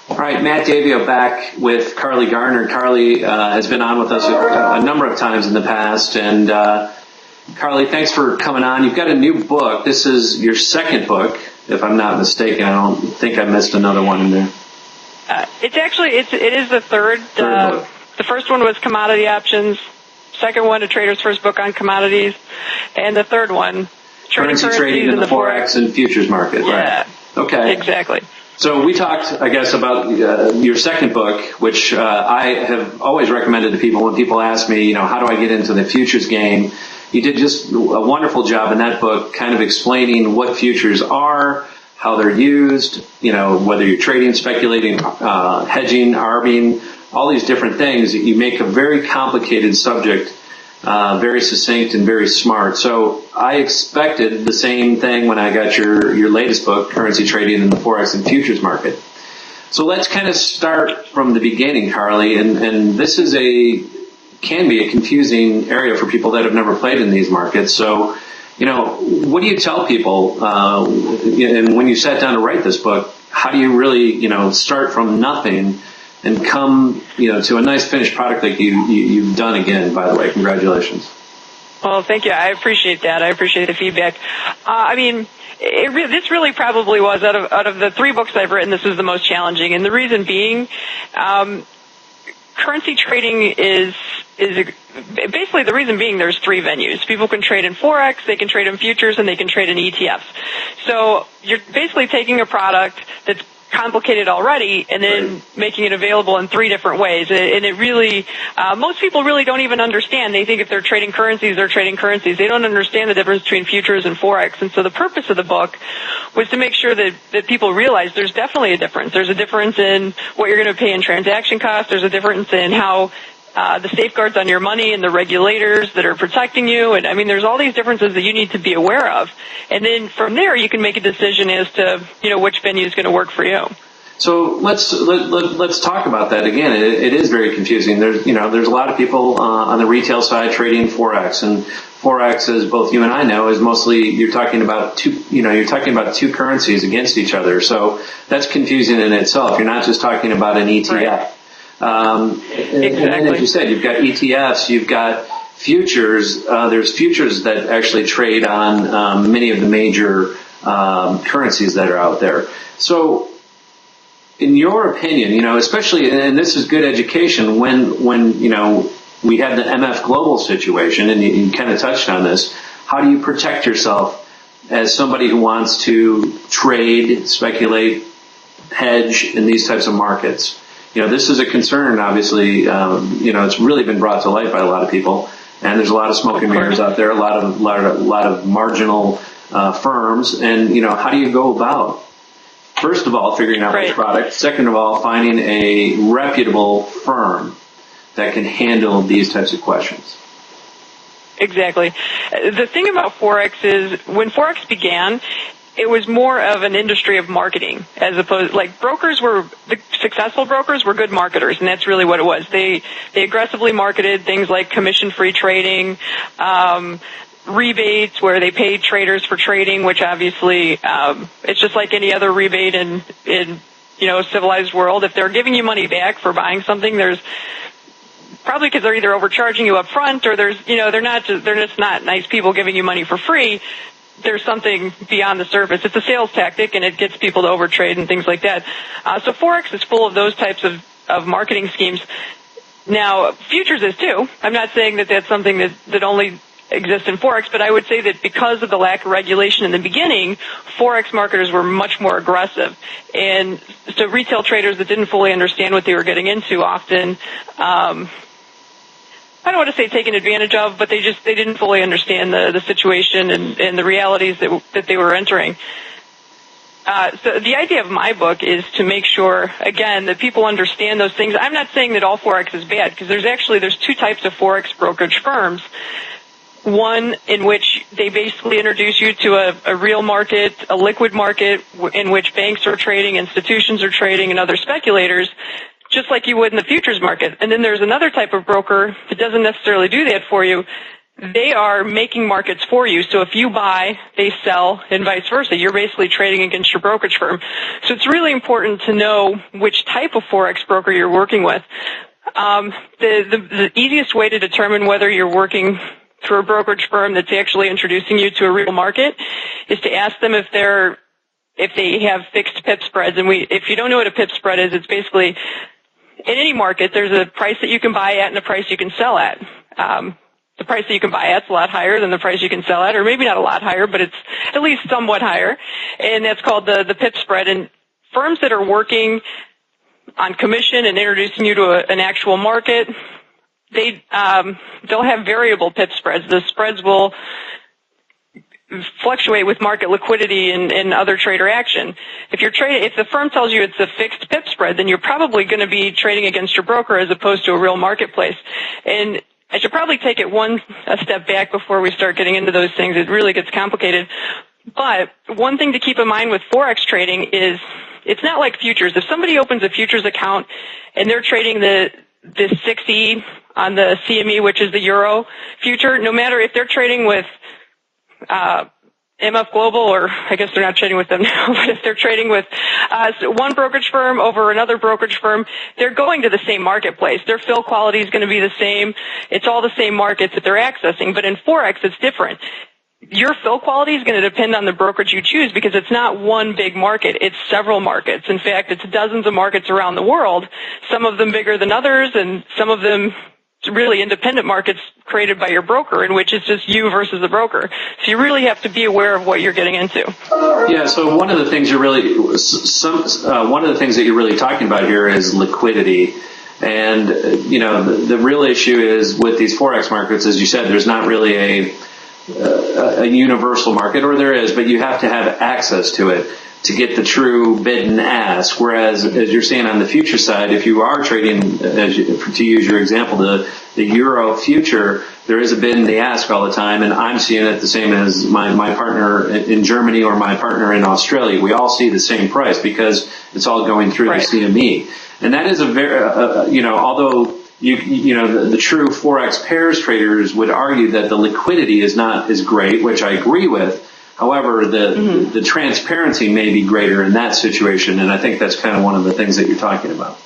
All right, Matt Davio back with Carley Garner. Carley has been on with us a number of times in the past. And Carley, thanks for coming on. You've got a new book. This is your second book, if I'm not mistaken. I don't think I missed another one in there. It is the third. Book. The first one was Commodity Options. Second one, A Trader's First Book on Commodities. And the third one, Currency Trading in the Forex and Futures Market. Yeah. Right. Okay. Exactly. So we talked, I guess, about your second book, which I have always recommended to people when people ask me, how do I get into the futures game? You did just a wonderful job in that book kind of explaining what futures are, how they're used, whether you're trading, speculating, hedging, arbing, all these different things. You make a very complicated subject very succinct and very smart. So I expected the same thing when I got your latest book, Currency Trading in the Forex and Futures Market. So let's kind of start from the beginning, Carley, and this can be a confusing area for people that have never played in these markets. So, what do you tell people, and when you sat down to write this book, how do you really, start from nothing and come, to a nice finished product like you've done again, by the way. Congratulations. Well, thank you. I appreciate that. I appreciate the feedback. This really probably was, out of the three books I've written, this is the most challenging. And the reason being, currency trading is basically, the reason being, there's three venues. People can trade in Forex, they can trade in futures, and they can trade in ETFs. So you're basically taking a product that's complicated already and then making it available in three different ways. And it really, most people really don't even understand. They think if they're trading currencies, they're trading currencies. They don't understand the difference between futures and Forex. And so the purpose of the book was to make sure that people realize there's definitely a difference. There's a difference in what you're going to pay in transaction costs. There's a difference in how the safeguards on your money and the regulators that are protecting you. And there's all these differences that you need to be aware of. And then from there, you can make a decision as to, which venue is going to work for you. So let's talk about that again. It is very confusing. There's a lot of people on the retail side trading Forex, and Forex, as both you and I know, is mostly you're talking about two currencies against each other. So that's confusing in itself. You're not just talking about an ETF. Right. Exactly. And as you said, you've got ETFs, you've got futures. There's futures that actually trade on many of the major currencies that are out there. So, in your opinion, especially, and this is good education, when we had the MF Global situation, and you kind of touched on this, how do you protect yourself as somebody who wants to trade, speculate, hedge in these types of markets? This is a concern, obviously. It's really been brought to light by a lot of people, and there's a lot of smoke and mirrors out there, a lot of marginal firms, and how do you go about, first of all, figuring out which product, second of all, finding a reputable firm that can handle these types of questions? Exactly. The thing about Forex is, when Forex began, it was more of an industry of marketing, as opposed, the successful brokers were good marketers, and that's really what it was. They aggressively marketed things like commission-free trading, rebates where they paid traders for trading, which obviously, it's just like any other rebate in a civilized world. If they're giving you money back for buying something, there's probably because they're either overcharging you up front or they're just not nice people giving you money for free. There's something beyond the surface. It's a sales tactic, and it gets people to overtrade and things like that. So Forex is full of those types of marketing schemes. Now, futures is too. I'm not saying that that's something that only exists in Forex, but I would say that because of the lack of regulation in the beginning, Forex marketers were much more aggressive. And so retail traders that didn't fully understand what they were getting into often, I don't want to say taken advantage of, but they didn't fully understand the situation and the realities that they were entering. So the idea of my book is to make sure, again, that people understand those things. I'm not saying that all Forex is bad, because there's two types of Forex brokerage firms. One in which they basically introduce you to a real market, a liquid market in which banks are trading, institutions are trading, and other speculators, just like you would in the futures market. And then there's another type of broker that doesn't necessarily do that for you. they are making markets for you. So if you buy, they sell, and vice versa. You're basically trading against your brokerage firm. So it's really important to know which type of Forex broker you're working with. The easiest way to determine whether you're working through a brokerage firm that's actually introducing you to a real market is to ask them if they have fixed pip spreads. And if you don't know what a pip spread is, it's basically in any market, there's a price that you can buy at and a price you can sell at. The price that you can buy at is a lot higher than the price you can sell at, or maybe not a lot higher, but it's at least somewhat higher. And that's called the pip spread. And firms that are working on commission and introducing you to an actual market, they'll have variable pip spreads. The spreads will fluctuate with market liquidity and other trader action. If the firm tells you it's a fixed pip spread, then you're probably going to be trading against your broker as opposed to a real marketplace. And I should probably take it a step back before we start getting into those things. It really gets complicated. But one thing to keep in mind with Forex trading is it's not like futures. If somebody opens a futures account and they're trading the 6E on the CME, which is the euro future, no matter if they're trading with MF Global, or I guess they're not trading with them now, but if they're trading with one brokerage firm over another brokerage firm, they're going to the same marketplace. Their fill quality is going to be the same. It's all the same markets that they're accessing. But in Forex, it's different. Your fill quality is going to depend on the brokerage you choose because it's not one big market. It's several markets. In fact, it's dozens of markets around the world, some of them bigger than others, and some of them really independent markets created by your broker, in which it's just you versus the broker. So you really have to be aware of what you're getting into. Yeah. So one of the things that you're really talking about here is liquidity, and the real issue is with these Forex markets, as you said, there's not really a universal market, or there is, but you have to have access to it to get the true bid and ask. Whereas, as you're saying on the future side, if you are trading, to use your example, the euro future, there is a bid and the ask all the time, and I'm seeing it the same as my partner in Germany or my partner in Australia. We all see the same price because it's all going through the CME, and that is a very, although the true Forex pairs traders would argue that the liquidity is not as great, which I agree with. However, the transparency may be greater in that situation, and I think that's kind of one of the things that you're talking about.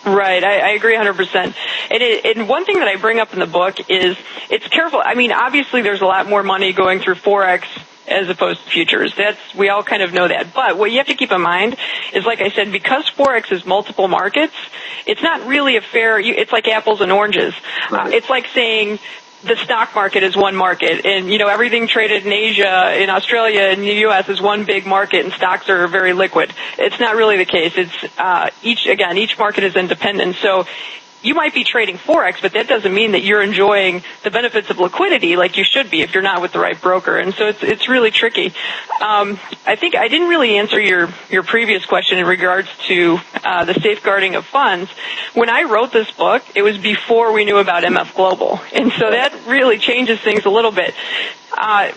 Right, I agree 100%. And one thing that I bring up in the book is it's careful. I mean, obviously there's a lot more money going through Forex as opposed to futures. We all kind of know that. But what you have to keep in mind is, like I said, because Forex is multiple markets, it's not really it's like apples and oranges. Right. It's like saying the stock market is one market, and everything traded in Asia, in Australia, in the U.S. is one big market, and stocks are very liquid. It's not really the case. It's each market is independent. So you might be trading Forex, but that doesn't mean that you're enjoying the benefits of liquidity like you should be if you're not with the right broker. And so it's really tricky. I think I didn't really answer your previous question in regards to the safeguarding of funds. When I wrote this book, it was before we knew about MF Global. And so that really changes things a little bit.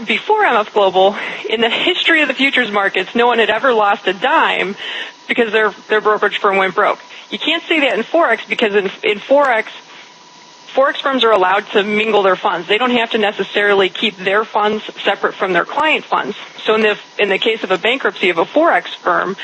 Before MF Global, in the history of the futures markets, no one had ever lost a dime because their brokerage firm went broke. You can't say that in Forex because in Forex firms are allowed to mingle their funds. They don't have to necessarily keep their funds separate from their client funds. So in the case of a bankruptcy of a Forex firm,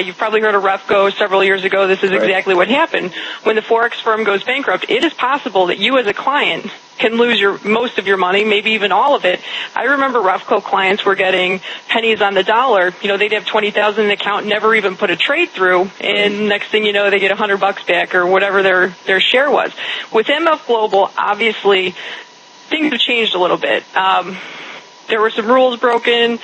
you've probably heard of REFCO several years ago. This is exactly what happened. When the Forex firm goes bankrupt, it is possible that you as a client can lose most of your money, maybe even all of it. I remember REFCO clients were getting pennies on the dollar. They'd have $20,000 in an account, never even put a trade through, and next thing you know, they get $100 back or whatever their share was. With MF Global, obviously, things have changed a little bit. There were some rules broken,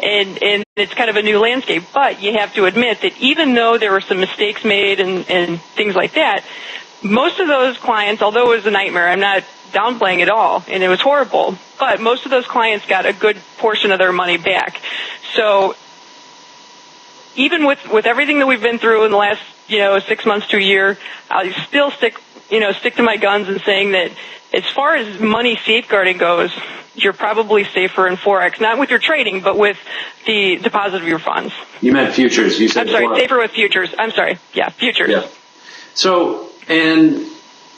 and it's kind of a new landscape. But you have to admit that even though there were some mistakes made and things like that, most of those clients, although it was a nightmare, I'm not downplaying it all, and it was horrible, but most of those clients got a good portion of their money back. So even with everything that we've been through in the last 6 months to a year, I'll still stick to my guns in saying that as far as money safeguarding goes, you're probably safer in Forex, not with your trading, but with the deposit of your funds. You meant futures. You said I'm sorry, Forex. safer with futures. I'm sorry. Yeah, futures. Yeah. So, and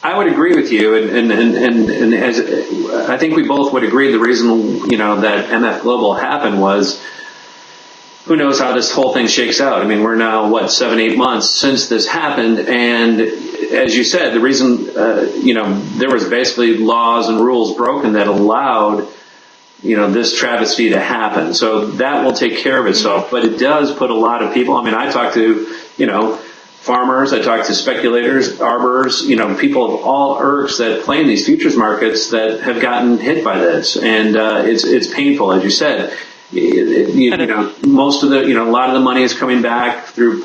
I would agree with you, and as I think we both would agree, the reason that MF Global happened was, who knows how this whole thing shakes out. I mean, we're now 7-8 months since this happened, and as you said, the reason there was basically laws and rules broken that allowed this travesty to happen. So that will take care of itself, but it does put a lot of people. I mean, I talk to farmers, I talk to speculators, arbors, people of all irks that play in these futures markets that have gotten hit by this. And it's painful, as you said. Most of the, a lot of the money is coming back through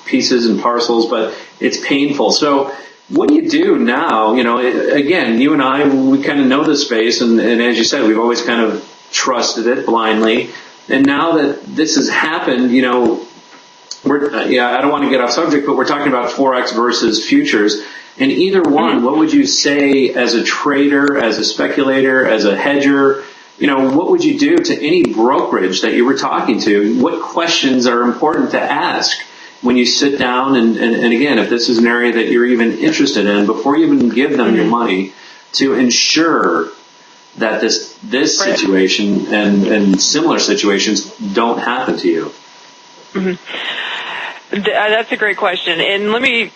pieces and parcels, but it's painful. So what do you do now? Again, you and I, we kind of know the space, and as you said, we've always kind of trusted it blindly. And now that this has happened, I don't want to get off subject, but we're talking about Forex versus futures. And either one, what would you say as a trader, as a speculator, as a hedger? What would you do to any brokerage that you were talking to? What questions are important to ask when you sit down? And again, if this is an area that you're even interested in, before you even give them your money, to ensure that this situation and similar situations don't happen to you. That's a great question, and let me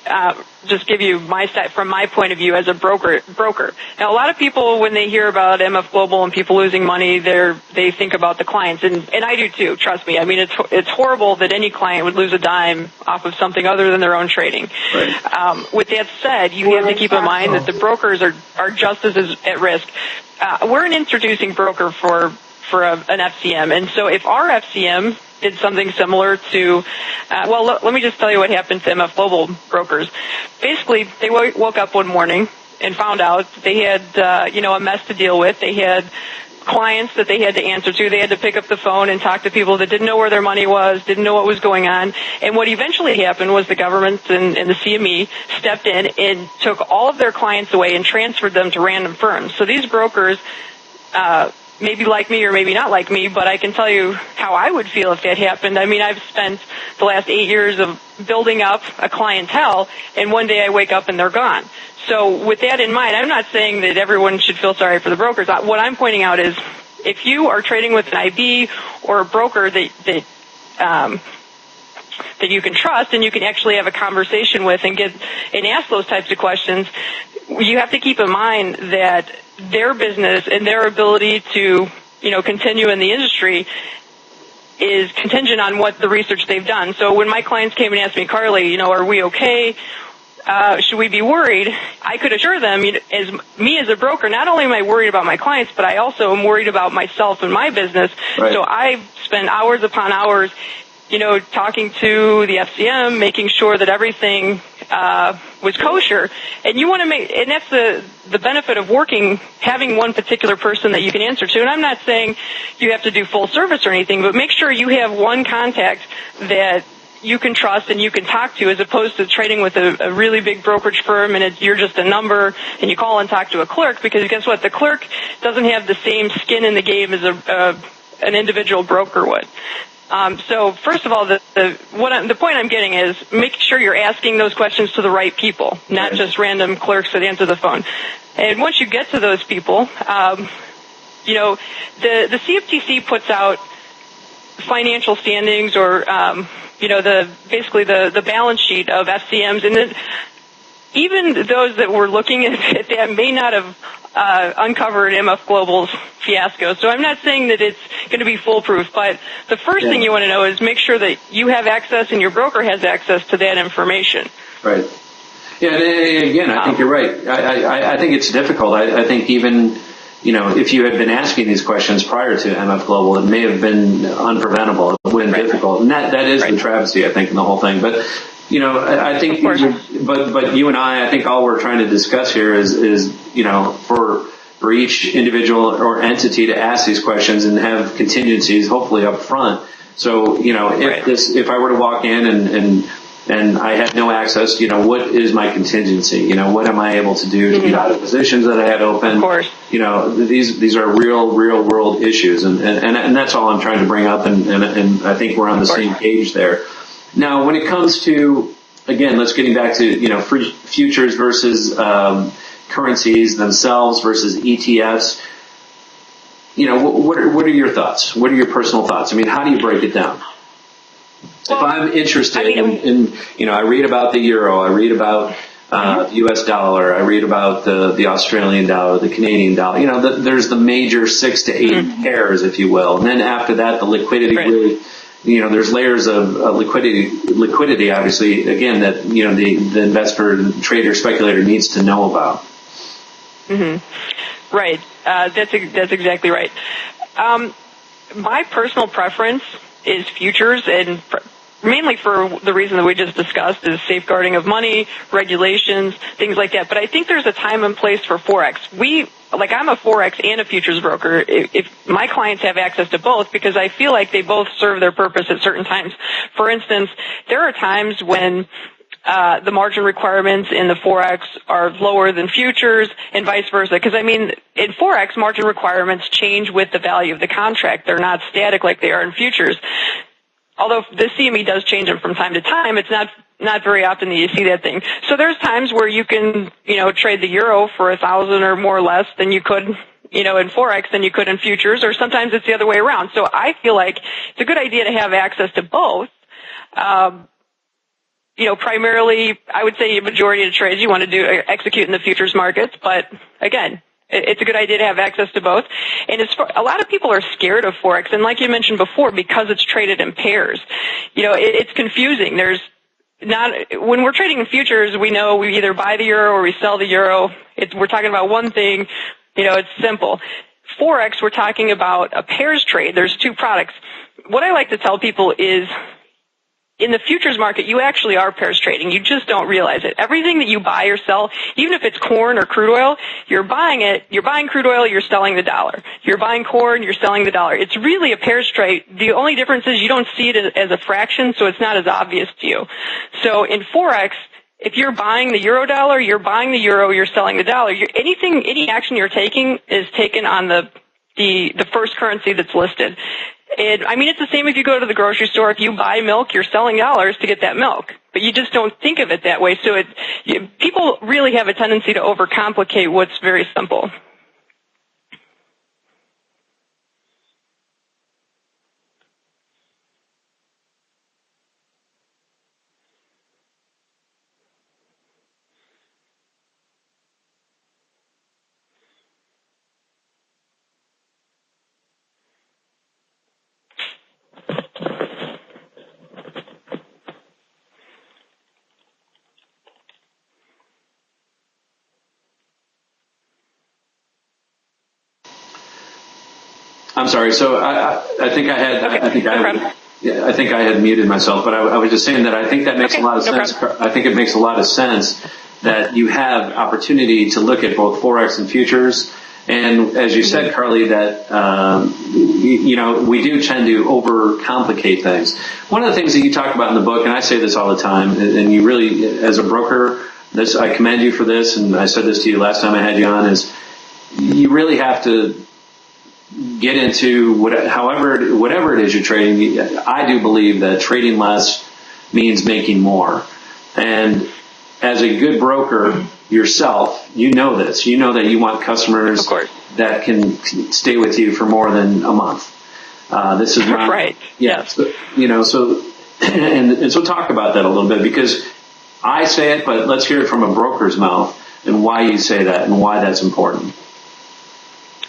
just give you my side from my point of view as a broker. Now, a lot of people, when they hear about MF Global and people losing money, they think about the clients, and I do too. Trust me. I mean, it's horrible that any client would lose a dime off of something other than their own trading. Right. With that said, you have to keep in mind that the brokers are just as at risk. We're an introducing broker for an FCM, and so if our FCM did something similar to, let me just tell you what happened to MF Global brokers. Basically, they woke up one morning and found out they had, a mess to deal with. They had clients that they had to answer to. They had to pick up the phone and talk to people that didn't know where their money was, didn't know what was going on. And what eventually happened was the government and the CME stepped in and took all of their clients away and transferred them to random firms. So these brokers, maybe like me or maybe not like me, but I can tell you how I would feel if that happened. I mean, I've spent the last 8 years of building up a clientele, and one day I wake up and they're gone. So with that in mind, I'm not saying that everyone should feel sorry for the brokers. What I'm pointing out is if you are trading with an IB or a broker that you can trust and you can actually have a conversation with and ask those types of questions, you have to keep in mind that their business and their ability to, continue in the industry is contingent on what the research they've done. So when my clients came and asked me, Carley, are we okay? Should we be worried? I could assure them, as a broker, not only am I worried about my clients, but I also am worried about myself and my business. Right. So I spend hours upon hours talking to the FCM, making sure that everything was kosher. And you want to and that's the benefit of having one particular person that you can answer to. And I'm not saying you have to do full service or anything, but make sure you have one contact that you can trust and you can talk to, as opposed to trading with a really big brokerage firm and you're just a number and you call and talk to a clerk, because guess what? The clerk doesn't have the same skin in the game as an individual broker would. So first of all, the point I'm getting is make sure you're asking those questions to the right people, not just random clerks that answer the phone. And once you get to those people, the CFTC puts out financial standings or, basically the balance sheet of FCMs, and then even those that were looking at that may not have uncovered MF Global's fiasco. So I'm not saying that it's going to be foolproof, but the first thing you want to know is make sure that you have access and your broker has access to that information. Right. Yeah, and again, I think you're right. I think it's difficult. I think even, if you had been asking these questions prior to MF Global, it may have been unpreventable. It would have been difficult. And that is the travesty, I think, in the whole thing. But I think, but you and I think all we're trying to discuss here is for each individual or entity to ask these questions and have contingencies, hopefully up front. So, if I were to walk in and I had no access, what is my contingency? What am I able to do to get out of positions that I had open? Of course. These are real world issues, and that's all I'm trying to bring up, and I think we're on the same page there. Now, when it comes to again, let's getting back to, futures versus currencies themselves versus ETFs. What are your thoughts? What are your personal thoughts? I mean, how do you break it down? Well, if I'm interested in, I read about the euro, I read about the U.S. dollar, I read about the Australian dollar, the Canadian dollar. There's the major 6 to 8 pairs, if you will. And then after that, the liquidity really, there's layers of liquidity, obviously, again, that, the investor, trader, speculator needs to know about. Mm-hmm. Right. That's exactly right. My personal preference is futures, and mainly for the reason that we just discussed, is safeguarding of money, regulations, things like that. But I think there's a time and place for Forex. I'm a Forex and a futures broker. If my clients have access to both, because I feel like they both serve their purpose at certain times. For instance, there are times when the margin requirements in the Forex are lower than futures and vice versa. Because, in Forex, margin requirements change with the value of the contract. They're not static like they are in futures. Although the CME does change them from time to time, it's not very often that you see that thing. So there's times where you can, trade the euro for 1,000 or more less than you could, in Forex than you could in futures, or sometimes it's the other way around. So I feel like it's a good idea to have access to both. Primarily, I would say a majority of the trades you want to execute in the futures markets, but again, it's a good idea to have access to both. And a lot of people are scared of Forex, and like you mentioned before, because it's traded in pairs, it's confusing. When we're trading in futures, we know we either buy the euro or we sell the euro. We're talking about one thing, it's simple. Forex, we're talking about a pairs trade. There's 2 products. What I like to tell people is, in the futures market, you actually are pairs trading. You just don't realize it. Everything that you buy or sell, even if it's corn or crude oil, you're buying crude oil, you're selling the dollar. You're buying corn, you're selling the dollar. It's really a pairs trade. The only difference is you don't see it as a fraction, so it's not as obvious to you. So in Forex, if you're buying the euro dollar, you're buying the euro, you're selling the dollar. Any action you're taking is taken on the first currency that's listed. And it's the same if you go to the grocery store. If you buy milk, you're selling dollars to get that milk. But you just don't think of it that way. So people really have a tendency to overcomplicate what's very simple. I'm sorry. So I think I had, okay. I think I had muted myself, but I was just saying that I think that makes a lot of sense. I think it makes a lot of sense that you have opportunity to look at both Forex and futures. And as you said, Carley, that, we do tend to overcomplicate things. One of the things that you talk about in the book, and I say this all the time, and you really, as a broker, I commend you for this, and I said this to you last time I had you on, is you really have to get into whatever it is you're trading. I do believe that trading less means making more. And as a good broker yourself, you know this. You know that you want customers that can stay with you for more than a month. This is not right. Yeah. Yes. So, so talk about that a little bit, because I say it, but let's hear it from a broker's mouth and why you say that and why that's important.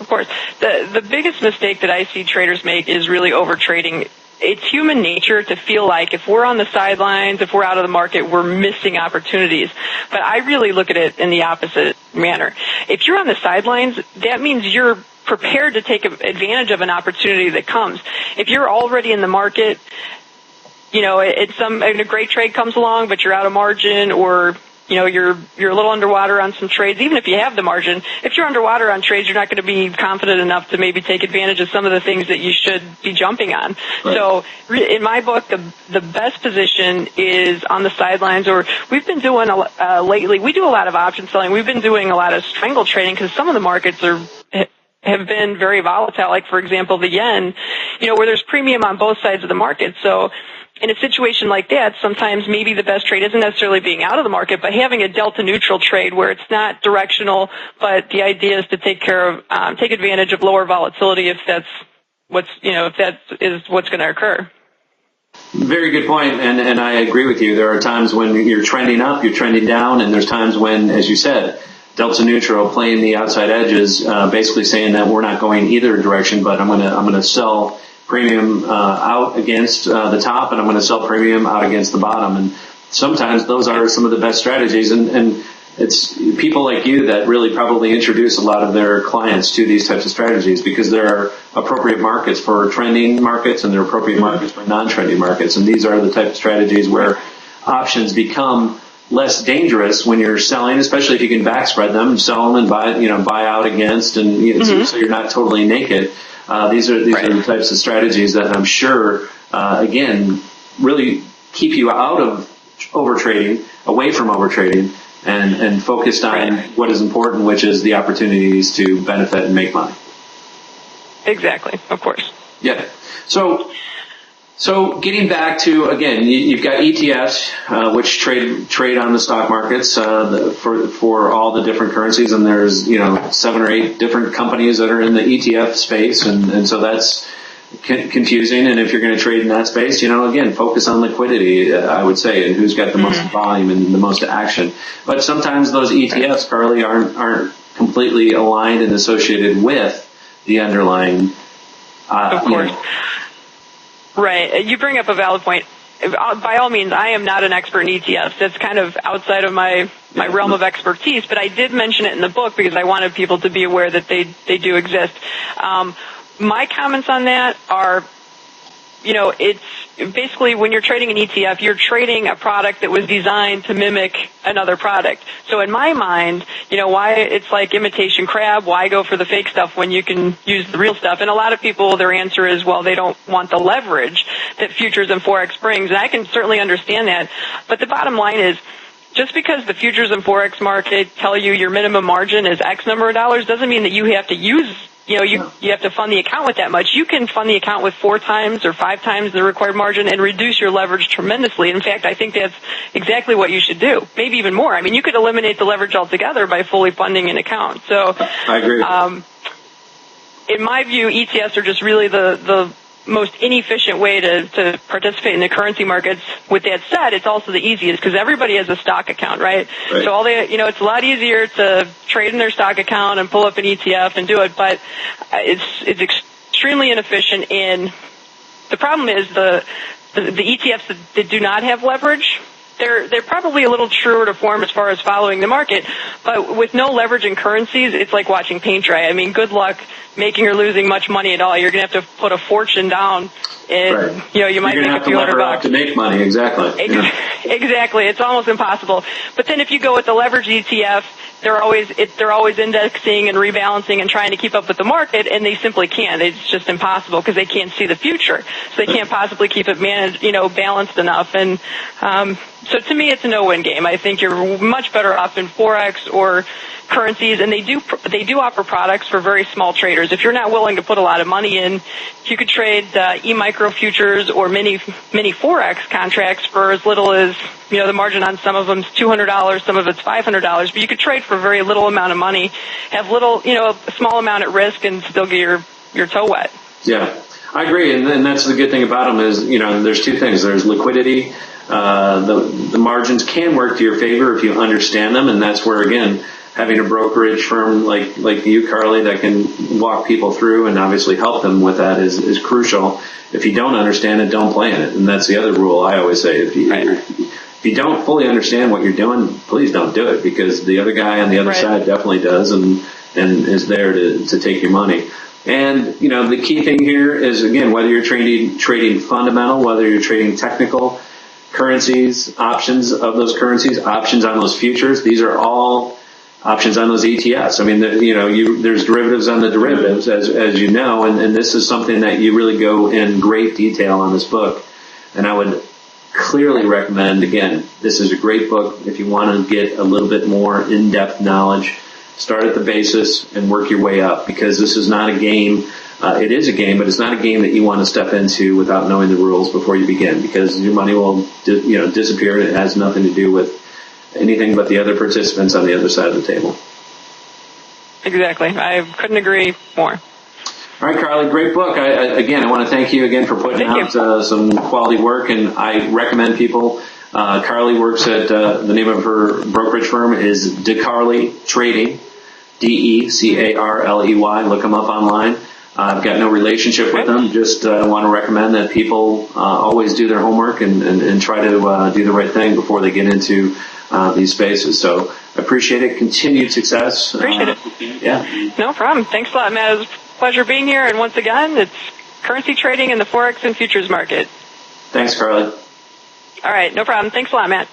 Of course. The biggest mistake that I see traders make is really overtrading. It's human nature to feel like if we're on the sidelines, if we're out of the market, we're missing opportunities. But I really look at it in the opposite manner. If you're on the sidelines, that means you're prepared to take advantage of an opportunity that comes. If you're already in the market, a great trade comes along, but you're out of margin, or you're a little underwater on some trades. Even if you have the margin, if you're underwater on trades, you're not going to be confident enough to maybe take advantage of some of the things that you should be jumping on. Right. So in my book, the best position is on the sidelines, or we've been doing lately, we do a lot of option selling. We've been doing a lot of strangle trading because some of the markets have been very volatile. Like, for example, the yen, where there's premium on both sides of the market. So in a situation like that, sometimes maybe the best trade isn't necessarily being out of the market, but having a delta neutral trade where it's not directional, but the idea is to take advantage of lower volatility if that is what's going to occur. Very good point, and I agree with you. There are times when you're trending up, you're trending down, and there's times when, as you said, delta neutral, playing the outside edges, basically saying that we're not going either direction, but I'm gonna sell premium out against the top, and I'm going to sell premium out against the bottom. And sometimes those are some of the best strategies, and it's people like you that really probably introduce a lot of their clients to these types of strategies, because there are appropriate markets for trending markets and there are appropriate markets for non-trending markets. And these are the type of strategies where options become less dangerous when you're selling, especially if you can back spread them, sell them and buy out against, and so you're not totally naked. These are the types of strategies that I'm sure, again, really keep you out of overtrading, away from overtrading, and focused on what is important, which is the opportunities to benefit and make money. Exactly, of course. Yeah. So getting back to, again, you've got ETFs, which trade on the stock markets, for all the different currencies, and there's, 7 or 8 different companies that are in the ETF space, and so that's confusing. And if you're going to trade in that space, again, focus on liquidity, I would say, and who's got the most volume and the most action. But sometimes those ETFs, Carley, aren't completely aligned and associated with the underlying, of course. Right. You bring up a valid point. By all means, I am not an expert in ETFs. That's kind of outside of my realm of expertise, but I did mention it in the book because I wanted people to be aware that they do exist. My comments on that are, it's basically when you're trading an ETF, you're trading a product that was designed to mimic another product. So in my mind, why it's like imitation crab, why go for the fake stuff when you can use the real stuff? And a lot of people, their answer is, well, they don't want the leverage that futures and Forex brings. And I can certainly understand that. But the bottom line is, just because the futures and Forex market tell you your minimum margin is X number of dollars doesn't mean that you have to use you have to fund the account with that much. You can fund the account with 4 times or 5 times the required margin and reduce your leverage tremendously. In fact, I think that's exactly what you should do. Maybe even more. I mean, you could eliminate the leverage altogether by fully funding an account. So, I agree. In my view, ETFs are just really the most inefficient way to participate in the currency markets. With that said, it's also the easiest because everybody has a stock account, right? So it's a lot easier to trade in their stock account and pull up an ETF and do it, but it's extremely inefficient. And the problem is the ETFs that do not have leverage, they're probably a little truer to form as far as following the market, but with no leverage in currencies, it's like watching paint dry. I mean, good luck making or losing much money at all. You're going to have to put a fortune down, and you might make a few $100 to make money. Exactly. Exactly. It's almost impossible. But then if you go with the leverage ETF, they're always indexing and rebalancing and trying to keep up with the market, and they simply can't. It's just impossible because they can't see the future, so they can't possibly keep it balanced enough. And so to me, it's a no-win game. I think you're much better off in Forex or currencies, and they do offer products for very small traders. If you're not willing to put a lot of money in, you could trade e-micro futures or mini Forex contracts for as little as, the margin on some of them is $200, some of it's $500, but you could trade for a very little amount of money, have a small amount at risk, and still get your toe wet. Yeah, I agree, and that's the good thing about them is, there's 2 things. There's liquidity. The margins can work to your favor if you understand them, and that's where, again, having a brokerage firm like you, Carley, that can walk people through and obviously help them with that is crucial. If you don't understand it, don't play in it. And that's the other rule I always say. If you don't fully understand what you're doing, please don't do it, because the other guy on the other side definitely does and is there to take your money. And, the key thing here is, again, whether you're trading fundamental, whether you're trading technical currencies, options of those currencies, options on those futures, these are all options on those ETFs. I mean, there's derivatives on the derivatives, as you know, and this is something that you really go in great detail on this book. And I would clearly recommend, again, this is a great book if you want to get a little bit more in-depth knowledge. Start at the basis and work your way up, because this is not a game it is a game, but it's not a game that you want to step into without knowing the rules before you begin, because your money will disappear. It has nothing to do with anything but the other participants on the other side of the table. Exactly. I couldn't agree more. All right, Carley, great book. I want to thank you again for putting out some quality work, and I recommend people. Carley works at the name of her brokerage firm is DeCarley Trading, DeCarley. Look them up online. I've got no relationship with them. Just want to recommend that people always do their homework and try to do the right thing before they get into these spaces. So appreciate it. Continued success. Appreciate it. Yeah. No problem. Thanks a lot, Matt. It was a pleasure being here. And once again, it's currency trading in the Forex and futures market. Thanks, Carley. All right. No problem. Thanks a lot, Matt.